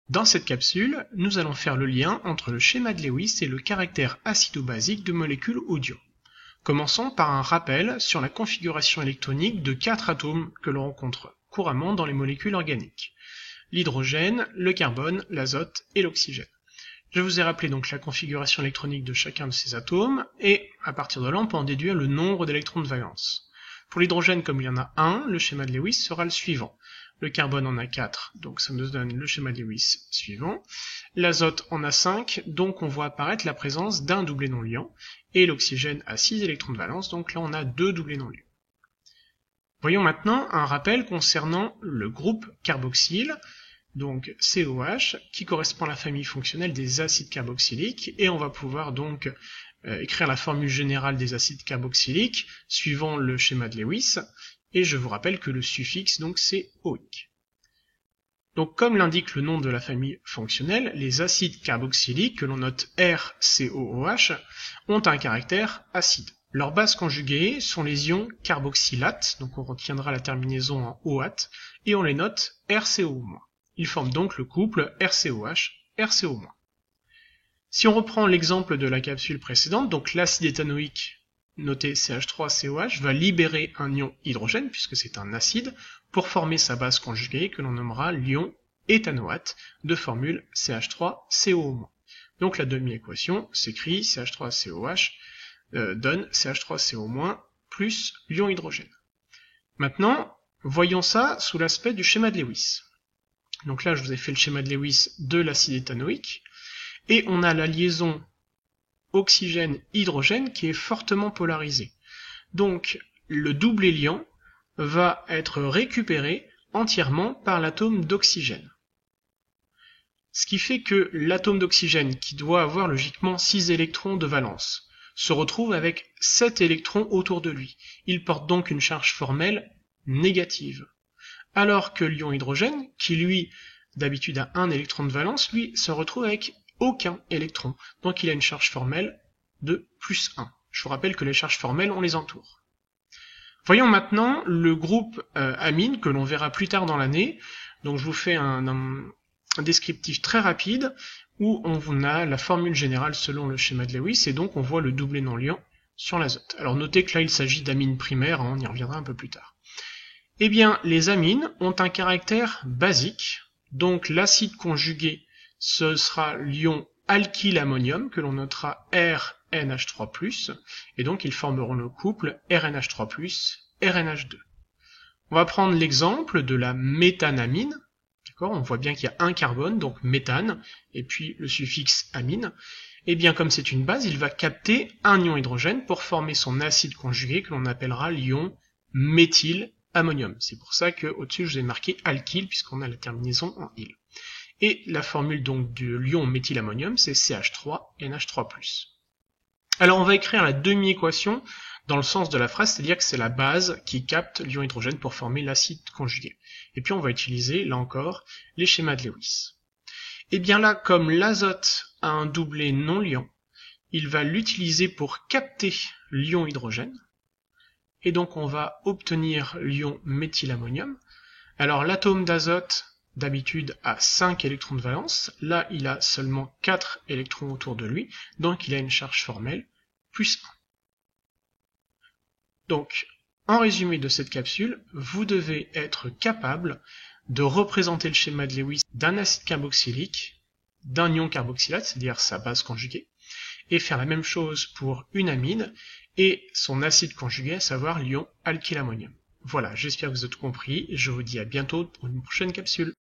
Dans cette capsule, nous allons faire le lien entre le schéma de Lewis et le caractère acido-basique de molécules ou d'ions. Commençons par un rappel sur la configuration électronique de 4 atomes que l'on rencontre couramment dans les molécules organiques. L'hydrogène, le carbone, l'azote et l'oxygène. Je vous ai rappelé donc la configuration électronique de chacun de ces atomes, et à partir de là on peut en déduire le nombre d'électrons de valence. Pour l'hydrogène, comme il y en a un, le schéma de Lewis sera le suivant. Le carbone en a 4, donc ça nous donne le schéma de Lewis suivant. L'azote en a 5, donc on voit apparaître la présence d'un doublé non liant. Et l'oxygène a 6 électrons de valence, donc là on a 2 doublés non liants. Voyons maintenant un rappel concernant le groupe carboxyle, donc COH, qui correspond à la famille fonctionnelle des acides carboxyliques, et on va pouvoir donc écrire la formule générale des acides carboxyliques suivant le schéma de Lewis, et je vous rappelle que le suffixe donc c'est OIC. Donc comme l'indique le nom de la famille fonctionnelle, les acides carboxyliques, que l'on note RCOOH, ont un caractère acide. Leurs bases conjuguées sont les ions carboxylates, donc on retiendra la terminaison en OAT, et on les note RCO-. Ils forment donc le couple RCOH-RCO-. Si on reprend l'exemple de la capsule précédente, donc l'acide éthanoïque noté CH3COH va libérer un ion hydrogène, puisque c'est un acide, pour former sa base conjuguée que l'on nommera l'ion éthanoate de formule CH3CO-. Donc la demi-équation s'écrit CH3COH donne CH3CO- plus l'ion hydrogène. Maintenant, voyons ça sous l'aspect du schéma de Lewis. Donc là, je vous ai fait le schéma de Lewis de l'acide éthanoïque, et on a la liaison oxygène-hydrogène qui est fortement polarisée. Donc, le doublé liant va être récupéré entièrement par l'atome d'oxygène. Ce qui fait que l'atome d'oxygène, qui doit avoir logiquement 6 électrons de valence, se retrouve avec 7 électrons autour de lui. Il porte donc une charge formelle négative. Alors que l'ion hydrogène, qui lui, d'habitude a 1 électron de valence, lui se retrouve avec aucun électron. Donc il a une charge formelle de plus 1. Je vous rappelle que les charges formelles, on les entoure. Voyons maintenant le groupe amine que l'on verra plus tard dans l'année. Donc je vous fais un descriptif très rapide où on a la formule générale selon le schéma de Lewis et donc on voit le doublé non liant sur l'azote. Alors notez que là il s'agit d'amines primaires, on y reviendra un peu plus tard. Eh bien les amines ont un caractère basique, donc l'acide conjugué ce sera l'ion alkylammonium que l'on notera RNH3+, et donc ils formeront le couple RNH3+, RNH2. On va prendre l'exemple de la méthanamine. D'accord, on voit bien qu'il y a un carbone, donc méthane, et puis le suffixe amine. Et bien comme c'est une base, il va capter un ion hydrogène pour former son acide conjugué que l'on appellera l'ion méthylammonium. C'est pour ça qu'au-dessus je vous ai marqué alkyle puisqu'on a la terminaison en -il. Et la formule donc de l'ion méthylammonium, c'est CH3NH3+. Alors on va écrire la demi-équation dans le sens de la phrase, c'est-à-dire que c'est la base qui capte l'ion hydrogène pour former l'acide conjugué. Et puis on va utiliser, là encore, les schémas de Lewis. Et bien là, comme l'azote a un doublé non liant, il va l'utiliser pour capter l'ion hydrogène. Et donc on va obtenir l'ion méthylammonium. Alors l'atome d'azote, d'habitude a 5 électrons de valence, là il a seulement 4 électrons autour de lui, donc il a une charge formelle plus 1. Donc, en résumé de cette capsule, vous devez être capable de représenter le schéma de Lewis d'un acide carboxylique, d'un ion carboxylate, c'est-à-dire sa base conjuguée, et faire la même chose pour une amine et son acide conjugué, à savoir l'ion alkylammonium. Voilà, j'espère que vous avez tout compris, et je vous dis à bientôt pour une prochaine capsule.